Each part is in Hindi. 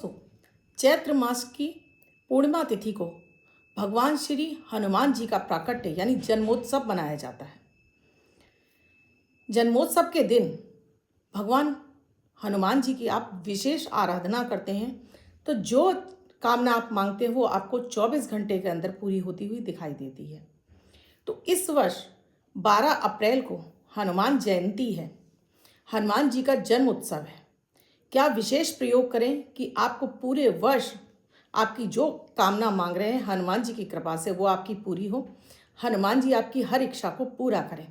दोस्तों, चैत्र मास की पूर्णिमा तिथि को भगवान श्री हनुमान जी का प्राकट्य यानी जन्मोत्सव मनाया जाता है। जन्मोत्सव के दिन भगवान हनुमान जी की आप विशेष आराधना करते हैं तो जो कामना आप मांगते हैं वो आपको 24 घंटे के अंदर पूरी होती हुई दिखाई देती है। तो इस वर्ष 12 अप्रैल को हनुमान जयंती है, हनुमान जी का जन्म उत्सव है। क्या विशेष प्रयोग करें कि आपको पूरे वर्ष आपकी जो कामना मांग रहे हैं हनुमान जी की कृपा से वो आपकी पूरी हो, हनुमान जी आपकी हर इच्छा को पूरा करें।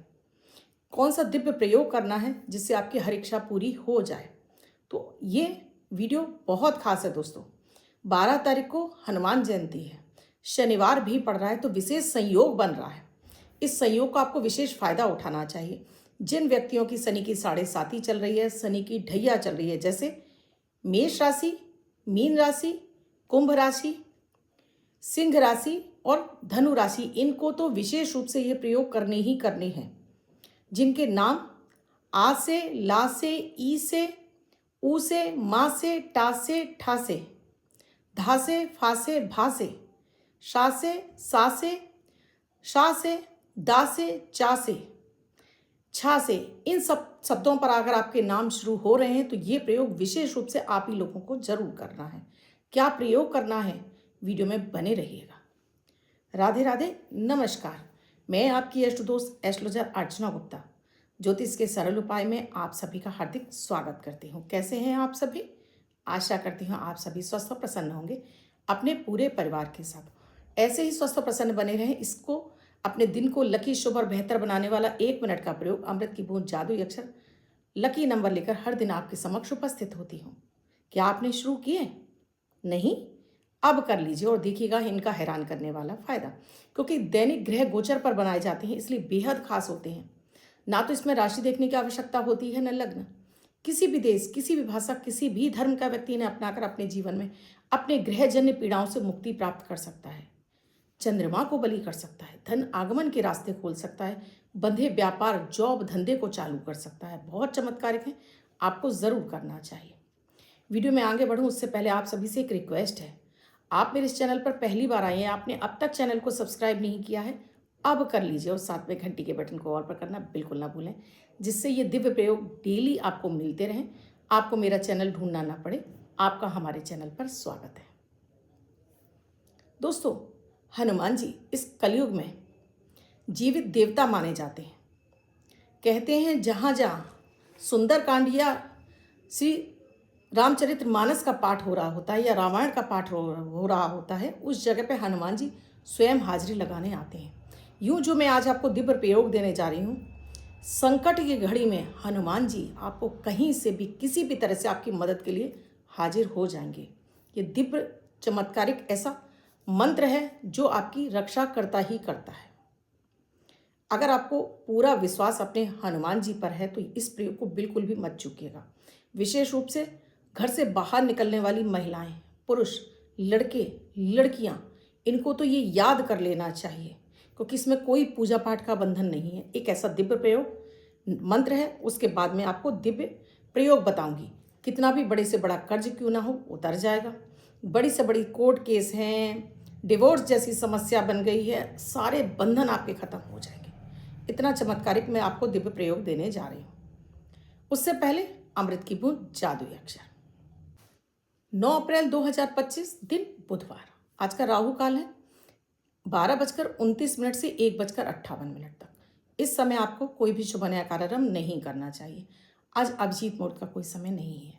कौन सा दिव्य प्रयोग करना है जिससे आपकी हर इच्छा पूरी हो जाए, तो ये वीडियो बहुत खास है दोस्तों। 12 तारीख को हनुमान जयंती है, शनिवार भी पड़ रहा है तो विशेष संयोग बन रहा है। इस संयोग का आपको विशेष फायदा उठाना चाहिए। जिन व्यक्तियों की शनि की 7.5 चल रही है, शनि की ढैया चल रही है, जैसे मेष राशि, मीन राशि, कुंभ राशि, सिंह राशि और धनु राशि, इनको तो विशेष रूप से ये प्रयोग करने ही करने हैं। जिनके नाम आ से, ला से, ई से, ऊ से, मा से, टा से, ठा से, धा से, फा से, भा से, शा से, सा से, शा से, दा से, चा से, छा से, इन सब शब्दों पर अगर आपके नाम शुरू हो रहे हैं तो ये प्रयोग विशेष रूप से आप ही लोगों को जरूर करना है। क्या प्रयोग करना है, वीडियो में बने रहिएगा। राधे राधे, नमस्कार। मैं आपकी इष्ट दोस्त एस्ट्रोलॉजर अर्चना गुप्ता ज्योतिष के सरल उपाय में आप सभी का हार्दिक स्वागत करती हूँ। कैसे हैं आप सभी? आशा करती हूँ आप सभी स्वस्थ और प्रसन्न होंगे अपने पूरे परिवार के साथ। ऐसे ही स्वस्थ और प्रसन्न बने रहें। इसको अपने दिन को लकी, शुभ और बेहतर बनाने वाला 1 मिनट का प्रयोग अमृत की बूंद जादुई अक्षर लकी नंबर लेकर हर दिन आपके समक्ष उपस्थित होती हूँ। क्या आपने शुरू किए? नहीं? अब कर लीजिए और देखिएगा इनका हैरान करने वाला फायदा। क्योंकि दैनिक ग्रह गोचर पर बनाए जाते हैं इसलिए बेहद खास होते हैं। ना तो इसमें राशि देखने की आवश्यकता होती है न लग्न। किसी भी देश, किसी भी भाषा, किसी भी धर्म का व्यक्ति इन्हें अपनाकर अपने जीवन में अपने ग्रहजन्य पीड़ाओं से मुक्ति प्राप्त कर सकता है, चंद्रमा को बलि कर सकता है, धन आगमन के रास्ते खोल सकता है, बंधे व्यापार, जॉब, धंधे को चालू कर सकता है। बहुत चमत्कारिक है, आपको ज़रूर करना चाहिए। वीडियो में आगे बढ़ूं उससे पहले आप सभी से एक रिक्वेस्ट है। आप मेरे इस चैनल पर पहली बार आए हैं, आपने अब तक चैनल को सब्सक्राइब नहीं किया है, अब कर लीजिए और साथ में घंटी के बटन को ऑल पर करना बिल्कुल ना भूलें, जिससे ये दिव्य प्रयोग डेली आपको मिलते रहें, आपको मेरा चैनल ढूंढना ना पड़े। आपका हमारे चैनल पर स्वागत है। दोस्तों, हनुमान जी इस कलयुग में जीवित देवता माने जाते हैं। कहते हैं जहाँ जहाँ सुंदरकांड या श्री रामचरितमानस का पाठ हो रहा होता है या रामायण का पाठ हो रहा होता है, उस जगह पे हनुमान जी स्वयं हाजिरी लगाने आते हैं। यूँ जो मैं आज आपको दिव्य प्रयोग देने जा रही हूँ, संकट की घड़ी में हनुमान जी आपको कहीं से भी किसी भी तरह से आपकी मदद के लिए हाजिर हो जाएंगे। ये दिव्य चमत्कारिक ऐसा मंत्र है जो आपकी रक्षा करता ही करता है। अगर आपको पूरा विश्वास अपने हनुमान जी पर है तो इस प्रयोग को बिल्कुल भी मत चूकिएगा। विशेष रूप से घर से बाहर निकलने वाली महिलाएं, पुरुष, लड़के, लड़कियां, इनको तो ये याद कर लेना चाहिए क्योंकि इसमें कोई पूजा पाठ का बंधन नहीं है। एक ऐसा दिव्य प्रयोग मंत्र है। उसके बाद में आपको दिव्य प्रयोग बताऊंगी। कितना भी बड़े से बड़ा कर्ज क्यों ना हो, उतर जाएगा। बड़ी से बड़ी कोर्ट केस हैं, डिवोर्स जैसी समस्या बन गई है, सारे बंधन आपके खत्म हो जाएंगे। इतना चमत्कारिक मैं आपको दिव्य प्रयोग देने जा रही हूँ। उससे पहले अमृत की बूंद जादुई अक्षर। 9 अप्रैल 2025 दिन बुधवार। आज का राहु काल है 12:29 से 1:58 तक। इस समय आपको कोई भी शुभ नया कार्यक्रम नहीं करना चाहिए। आज अभिजीत मुहूर्त का कोई समय नहीं है।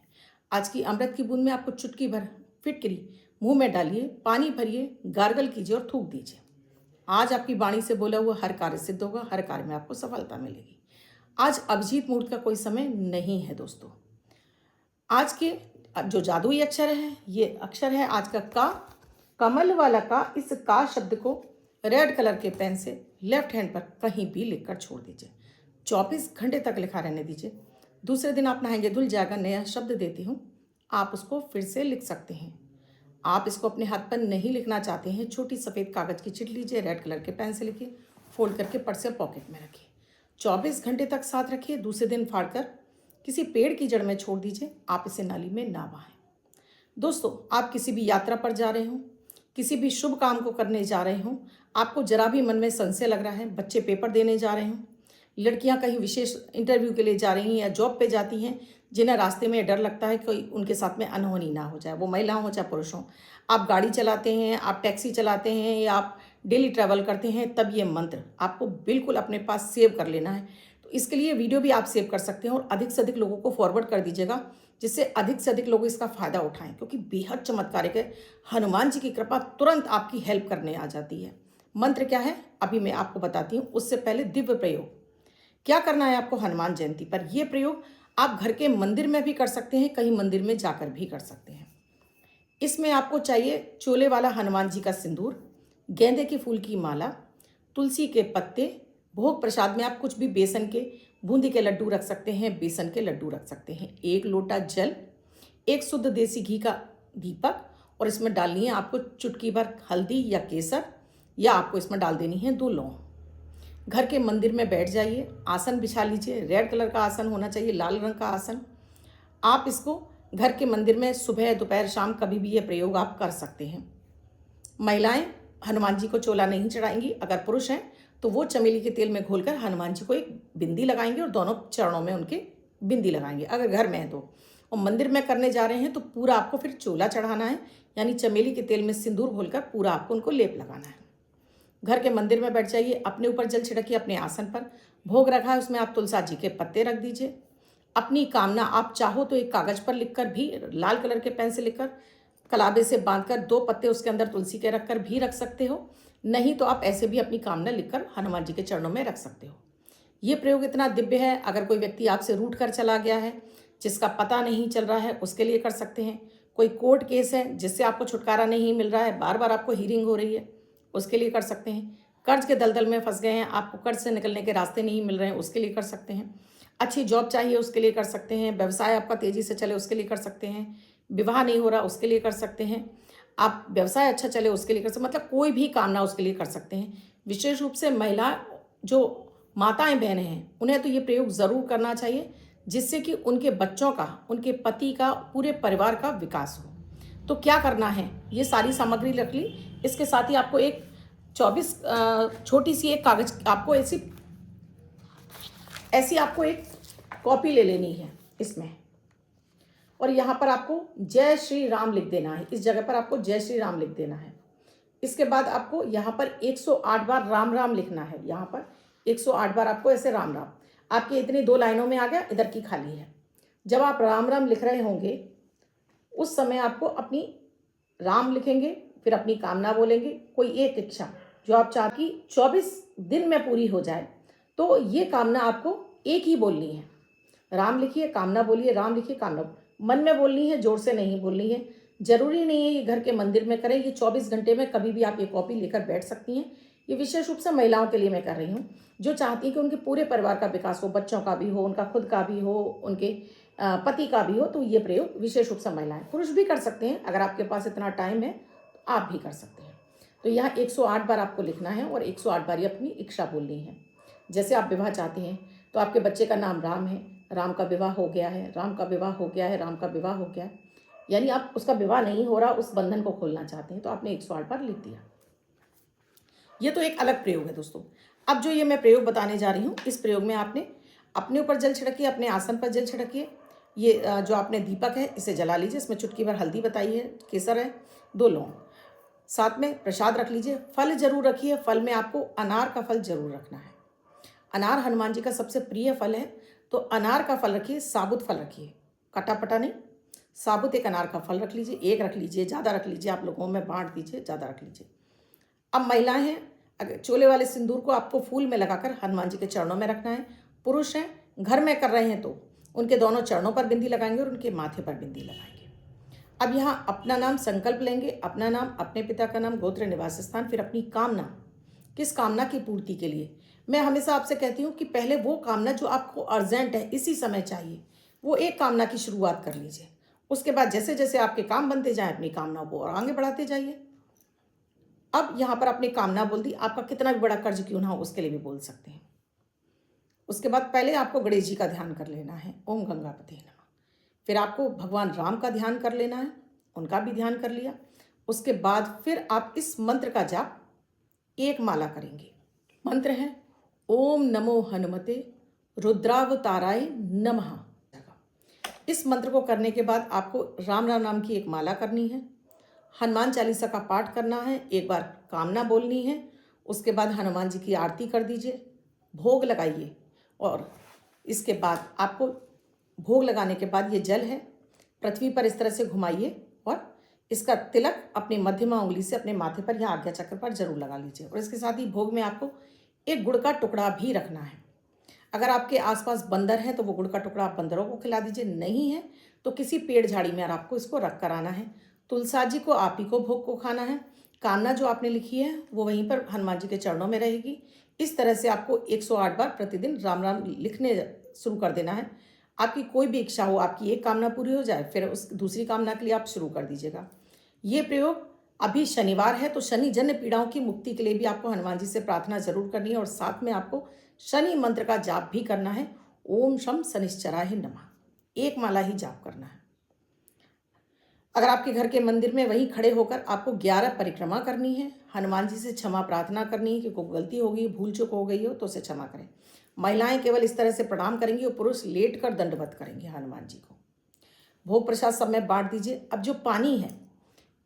आज की अमृत की बूंद में आपको चुटकी भर फिटकरी मुंह में डालिए, पानी भरिए, गार्गल कीजिए और थूक दीजिए। आज आपकी वाणी से बोला हुआ हर कार्य सिद्ध होगा, हर कार्य में आपको सफलता मिलेगी। आज अभिजीत मुहूर्त का कोई समय नहीं है दोस्तों। आज के जो जादुई अक्षर है, ये अक्षर है आज का कमल वाला का। इस का शब्द को रेड कलर के पेन से लेफ्ट हैंड पर कहीं भी लिखकर छोड़ दीजिए। 24 घंटे तक लिखा रहने दीजिए। दूसरे दिन आप नहाएंगे, धुल जाएगा। नया शब्द देती हूँ, आप उसको फिर से लिख सकते हैं। आप इसको अपने हाथ पर नहीं लिखना चाहते हैं, छोटी सफ़ेद कागज़ की चिट लीजिए, रेड कलर के पेन से लिखिए, फोल्ड करके पर्स या पॉकेट में रखिए। 24 घंटे तक साथ रखिए। दूसरे दिन फाड़कर किसी पेड़ की जड़ में छोड़ दीजिए। आप इसे नाली में ना बहाएं। दोस्तों, आप किसी भी यात्रा पर जा रहे हो, किसी भी शुभ काम को करने जा रहे हो, आपको जरा भी मन में संशय लग रहा है, बच्चे पेपर देने जा रहे हो, लड़कियां कहीं विशेष इंटरव्यू के लिए जा रही हैं या जॉब पे जाती हैं, जिन्हें रास्ते में डर लगता है कि उनके साथ में अनहोनी ना हो जाए, वो महिला हो चाहे पुरुष हो। आप गाड़ी चलाते हैं, आप टैक्सी चलाते हैं या आप डेली ट्रैवल करते हैं, तब ये मंत्र आपको बिल्कुल अपने पास सेव कर लेना है। तो इसके लिए वीडियो भी आप सेव कर सकते हैं और अधिक से अधिक लोगों को फॉरवर्ड कर दीजिएगा, जिससे अधिक से अधिक लोग इसका फ़ायदा उठाएं, क्योंकि बेहद चमत्कारिक है। हनुमान जी की कृपा तुरंत आपकी हेल्प करने आ जाती है। मंत्र क्या है अभी मैं आपको बताती हूँ, उससे पहले दिव्य प्रयोग क्या करना है आपको हनुमान जयंती पर। यह प्रयोग आप घर के मंदिर में भी कर सकते हैं, कहीं मंदिर में जाकर भी कर सकते हैं। इसमें आपको चाहिए चोले वाला हनुमान जी का सिंदूर, गेंदे के फूल की माला, तुलसी के पत्ते। भोग प्रसाद में आप कुछ भी बेसन के बूंदी के लड्डू रख सकते हैं, बेसन के लड्डू रख सकते हैं, 1 लोटा जल, एक शुद्ध देसी घी का दीपक, और इसमें डालनी है आपको चुटकी भर हल्दी या केसर, या आपको इसमें डाल देनी है 2 लौंग। घर के मंदिर में बैठ जाइए, आसन बिछा लीजिए, रेड कलर का आसन होना चाहिए, लाल रंग का आसन। आप इसको घर के मंदिर में सुबह दोपहर शाम कभी भी ये प्रयोग आप कर सकते हैं। महिलाएं हनुमान जी को चोला नहीं चढ़ाएंगी, अगर पुरुष हैं तो वो चमेली के तेल में घोलकर हनुमान जी को एक बिंदी लगाएंगे और दोनों चरणों में उनके बिंदी लगाएंगे, अगर घर में है तो। और मंदिर में करने जा रहे हैं तो पूरा आपको फिर चोला चढ़ाना है, यानी चमेली के तेल में सिंदूर घोलकर पूरा आपको उनको लेप लगाना है। घर के मंदिर में बैठ जाइए, अपने ऊपर जल छिड़किए, अपने आसन पर भोग रखा है उसमें आप तुलसा जी के पत्ते रख दीजिए। अपनी कामना आप चाहो तो एक कागज पर लिखकर भी, लाल कलर के पेन से लिखकर कलाबे से बांधकर 2 पत्ते उसके अंदर तुलसी के रखकर भी रख सकते हो, नहीं तो आप ऐसे भी अपनी कामना लिखकर हनुमान जी के चरणों में रख सकते हो। ये प्रयोग इतना दिव्य है, अगर कोई व्यक्ति आपसे रूठ कर चला गया है, जिसका पता नहीं चल रहा है, उसके लिए कर सकते हैं। कोई कोर्ट केस है जिससे आपको छुटकारा नहीं मिल रहा है, बार बार आपको हीरिंग हो रही है, उसके लिए कर सकते हैं। कर्ज के दलदल में फंस गए हैं, आपको कर्ज से निकलने के रास्ते नहीं मिल रहे हैं, उसके लिए कर सकते हैं। अच्छी जॉब चाहिए, उसके लिए कर सकते हैं। व्यवसाय आपका तेज़ी से चले, उसके लिए कर सकते हैं। विवाह नहीं हो रहा, उसके लिए कर सकते हैं। आप व्यवसाय अच्छा चले, उसके लिए कर सकते, मतलब कोई भी कामना उसके लिए कर सकते हैं। विशेष रूप से महिला जो माताएं बहनें हैं, उन्हें तो ये प्रयोग ज़रूर करना चाहिए, जिससे कि उनके बच्चों का, उनके पति का, पूरे परिवार का विकास हो। तो क्या करना है, ये सारी सामग्री रख ली। इसके साथ ही आपको एक 24 छोटी सी एक कागज, आपको ऐसी आपको एक कॉपी ले लेनी है इसमें, और यहाँ पर आपको जय श्री राम लिख देना है। इस जगह पर आपको जय श्री राम लिख देना है। इसके बाद आपको यहाँ पर 108 बार राम राम लिखना है। यहाँ पर 108 बार आपको ऐसे राम राम, आपके इतनी 2 लाइनों में आ गया, इधर की खाली है। जब आप राम राम लिख रहे होंगे उस समय आपको अपनी राम लिखेंगे, फिर अपनी कामना बोलेंगे, कोई एक इच्छा जो आप चाह की 24 दिन में पूरी हो जाए, तो ये कामना आपको एक ही बोलनी है। राम लिखिए, कामना बोलिए, राम लिखिए, कामना मन में बोलनी है, जोर से नहीं बोलनी है। जरूरी नहीं है ये घर के मंदिर में करें, ये 24 घंटे में कभी भी आप ये कॉपी लेकर बैठ सकती हैं। ये विशेष रूप से महिलाओं के लिए मैं कर रही हूँ, जो चाहती हैं कि उनके पूरे परिवार का विकास हो, बच्चों का भी हो, उनका खुद का भी हो, उनके पति का भी हो। तो ये प्रयोग विशेष रूप से महिलाएं, पुरुष भी कर सकते हैं, अगर आपके पास इतना टाइम है तो आप भी कर सकते हैं। तो यहाँ 108 बार आपको लिखना है और 108 बार ये अपनी इच्छा बोलनी है। जैसे आप विवाह चाहते हैं तो आपके बच्चे का नाम राम है, राम का विवाह हो गया है, राम का विवाह हो गया है, राम का विवाह हो गया है, यानी आप उसका विवाह नहीं हो रहा, उस बंधन को खोलना चाहते हैं, तो आपने 108 बार लिख दिया। ये तो एक अलग प्रयोग है दोस्तों। अब जो ये मैं प्रयोग बताने जा रही हूँ, इस प्रयोग में आपने अपने ऊपर जल छिड़किए, अपने आसन पर जल छिड़किए। ये जो आपने दीपक है इसे जला लीजिए, इसमें चुटकी भर हल्दी बताई है, केसर है, 2 लौंग, साथ में प्रसाद रख लीजिए। फल जरूर रखिए, फल में आपको अनार का फल जरूर रखना है। अनार हनुमान जी का सबसे प्रिय फल है, तो अनार का फल रखिए, साबुत फल रखिए, कटा पटा नहीं, साबुत एक अनार का फल रख लीजिए। एक रख लीजिए, ज़्यादा रख लीजिए, आप लोगों में बांट दीजिए, ज़्यादा रख लीजिए। अब महिलाएं हैं, अगर चोले वाले सिंदूर को आपको फूल में लगाकर हनुमान जी के चरणों में रखना है। पुरुष हैं, घर में कर रहे हैं तो उनके दोनों चरणों पर बिंदी लगाएंगे और उनके माथे पर बिंदी लगाएंगे। अब यहाँ अपना नाम संकल्प लेंगे, अपना नाम, अपने पिता का नाम, गोत्र, निवास स्थान, फिर अपनी कामना, किस कामना की पूर्ति के लिए। मैं हमेशा आपसे कहती हूँ कि पहले वो कामना जो आपको अर्जेंट है, इसी समय चाहिए, वो एक कामना की शुरुआत कर लीजिए। उसके बाद जैसे जैसे आपके काम बनते जाएं, अपनी कामनाओं को और आगे बढ़ाते जाइए। अब यहाँ पर अपनी कामना बोल दी, आपका कितना भी बड़ा कर्ज क्यों ना हो उसके लिए भी बोल सकते हैं। उसके बाद पहले आपको गणेश जी का ध्यान कर लेना है, ओम गंगापते नमः। फिर आपको भगवान राम का ध्यान कर लेना है, उनका भी ध्यान कर लिया। उसके बाद फिर आप इस मंत्र का जाप एक माला करेंगे। मंत्र है ओम नमो हनुमते रुद्रावताराय नमः। इस मंत्र को करने के बाद आपको राम राम नाम की एक माला करनी है, हनुमान चालीसा का पाठ करना है, एक बार कामना बोलनी है, उसके बाद हनुमान जी की आरती कर दीजिए, भोग लगाइए। और इसके बाद आपको भोग लगाने के बाद ये जल है पृथ्वी पर इस तरह से घुमाइए और इसका तिलक अपनी मध्यमा उंगली से अपने माथे पर या आज्ञा चक्र पर जरूर लगा लीजिए। और इसके साथ ही भोग में आपको एक गुड़ का टुकड़ा भी रखना है। अगर आपके आसपास बंदर है तो वो गुड़ का टुकड़ा आप बंदरों को खिला दीजिए, नहीं है तो किसी पेड़ झाड़ी में आपको इसको रख कर आना है। तुलसा जी को आप ही को भोग को खाना है। कामना जो आपने लिखी है वो वहीं पर हनुमान जी के चरणों में रहेगी। इस तरह से आपको 108 बार प्रतिदिन राम राम लिखने शुरू कर देना है। आपकी कोई भी इच्छा हो, आपकी एक कामना पूरी हो जाए फिर उस दूसरी कामना के लिए आप शुरू कर दीजिएगा। ये प्रयोग अभी शनिवार है तो शनि जन्य पीड़ाओं की मुक्ति के लिए भी आपको हनुमान जी से प्रार्थना जरूर करनी है और साथ में आपको शनि मंत्र का जाप भी करना है। ओम शम शनिश्चराय नमः, एक माला ही जाप करना है। अगर आपके घर के मंदिर में वहीं खड़े होकर आपको 11 परिक्रमा करनी है, हनुमान जी से क्षमा प्रार्थना करनी है कि कोई गलती हो गई, भूल चूक हो गई हो तो उसे क्षमा करें। महिलाएं केवल इस तरह से प्रणाम करेंगी और पुरुष लेट कर दंडवत करेंगे हनुमान जी को। भोग प्रसाद सब में बांट दीजिए। अब जो पानी है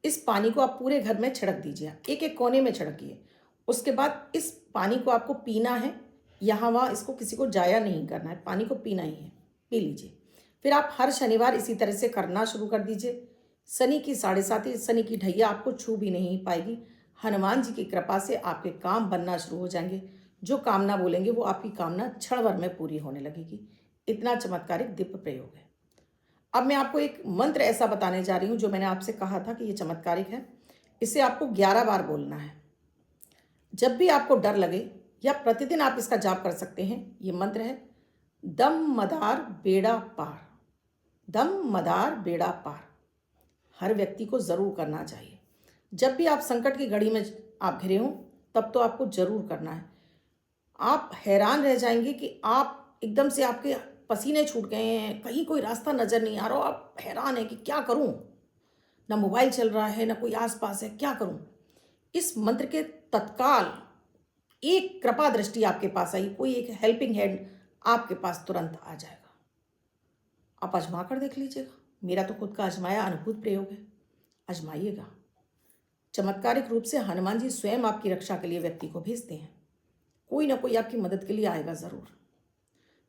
इस पानी को आप पूरे घर में छिड़क दीजिए, एक एक कोने में छिड़किए। उसके बाद इस पानी को आपको पीना है, यहाँ वहाँ इसको किसी को जाया नहीं करना है, पानी को पीना ही है, पी लीजिए। फिर आप हर शनिवार इसी तरह से करना शुरू कर दीजिए। शनि की 7:30 शनि की ढैया आपको छू भी नहीं पाएगी। हनुमान जी की कृपा से आपके काम बनना शुरू हो जाएंगे। जो कामना बोलेंगे वो आपकी कामना क्षण भर में पूरी होने लगेगी। इतना चमत्कारिक दिव्य प्रयोग है। अब मैं आपको एक मंत्र ऐसा बताने जा रही हूँ जो मैंने आपसे कहा था कि ये चमत्कारिक है। इसे आपको 11 बार बोलना है। जब भी आपको डर लगे या प्रतिदिन आप इसका जाप कर सकते हैं। ये मंत्र है दम मदार बेड़ा पार, दम मदार बेड़ा पार। हर व्यक्ति को जरूर करना चाहिए। जब भी आप संकट की घड़ी में आप घिरे हों तब तो आपको जरूर करना है। आप हैरान रह जाएंगे कि आप एकदम से आपके पसीने छूट गए हैं, कहीं कोई रास्ता नजर नहीं आ रहा, आप हैरान हैं कि क्या करूं, ना मोबाइल चल रहा है ना कोई आसपास है, क्या करूं। इस मंत्र के तत्काल एक कृपा दृष्टि आपके पास आई, कोई एक हेल्पिंग हैंड आपके पास तुरंत आ जाएगा। आप आजमा कर देख लीजिएगा। मेरा तो खुद का आजमाया अद्भुत प्रयोग है, आजमाइएगा। चमत्कारिक रूप से हनुमान जी स्वयं आपकी रक्षा के लिए व्यक्ति को भेजते हैं। कोई ना कोई आपकी मदद के लिए आएगा जरूर।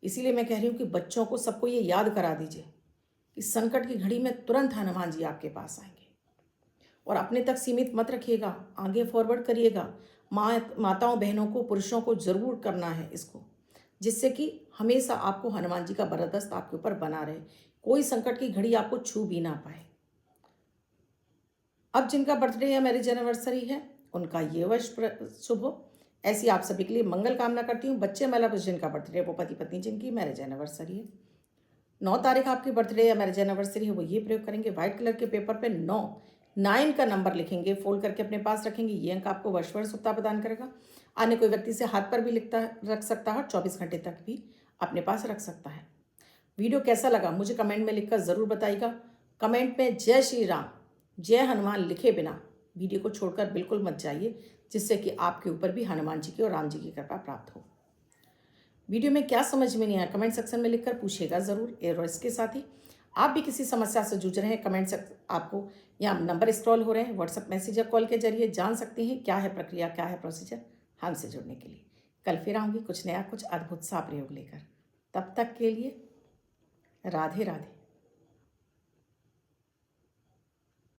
इसीलिए मैं कह रही हूँ कि बच्चों को सबको ये याद करा दीजिए कि संकट की घड़ी में तुरंत हनुमान जी आपके पास आएंगे। और अपने तक सीमित मत रखिएगा, आगे फॉरवर्ड करिएगा। माताओं बहनों को पुरुषों को जरूर करना है इसको, जिससे कि हमेशा आपको हनुमान जी का बरदस्त आपके ऊपर बना रहे, कोई संकट की घड़ी आपको छू भी ना पाए। अब जिनका बर्थडे या मैरिज एनिवर्सरी है उनका ये वर्ष शुभ हो, ऐसी आप सभी के लिए मंगल कामना करती हूँ। बच्चे मतलब जिनका बर्थडे है वो पति पत्नी जिनकी मैरिज एनिवर्सरी है, 9 तारीख आपकी बर्थडे या मैरिज एनिवर्सरी है, वो ये प्रयोग करेंगे। व्हाइट कलर के पेपर पे 9 का नंबर लिखेंगे, फोल्ड करके अपने पास रखेंगे। ये अंक आपको वर्ष वर्ष शुभता प्रदान करेगा। अन्य कोई व्यक्ति से हाथ पर भी रख सकता है, 24 घंटे तक भी अपने पास रख सकता है। वीडियो कैसा लगा मुझे कमेंट में लिखकर ज़रूर बताइएगा। कमेंट में जय श्री राम जय हनुमान लिखे बिना वीडियो को छोड़कर बिल्कुल मत जाइए, जिससे कि आपके ऊपर भी हनुमान जी की और राम जी की कृपा प्राप्त हो। वीडियो में क्या समझ में नहीं आया कमेंट सेक्शन में लिखकर पूछिएगा ज़रूर। और इसके साथ ही आप भी किसी समस्या से जूझ रहे हैं, कमेंट सेक्शन आपको यहाँ नंबर स्क्रॉल हो रहे हैं, व्हाट्सएप मैसेज या कॉल के जरिए जान सकते हैं क्या है प्रक्रिया, क्या है प्रोसीजर हमसे जुड़ने के लिए। कल फिर आऊँगी कुछ नया, कुछ अद्भुत सा प्रयोग लेकर। तब तक के लिए राधे राधे।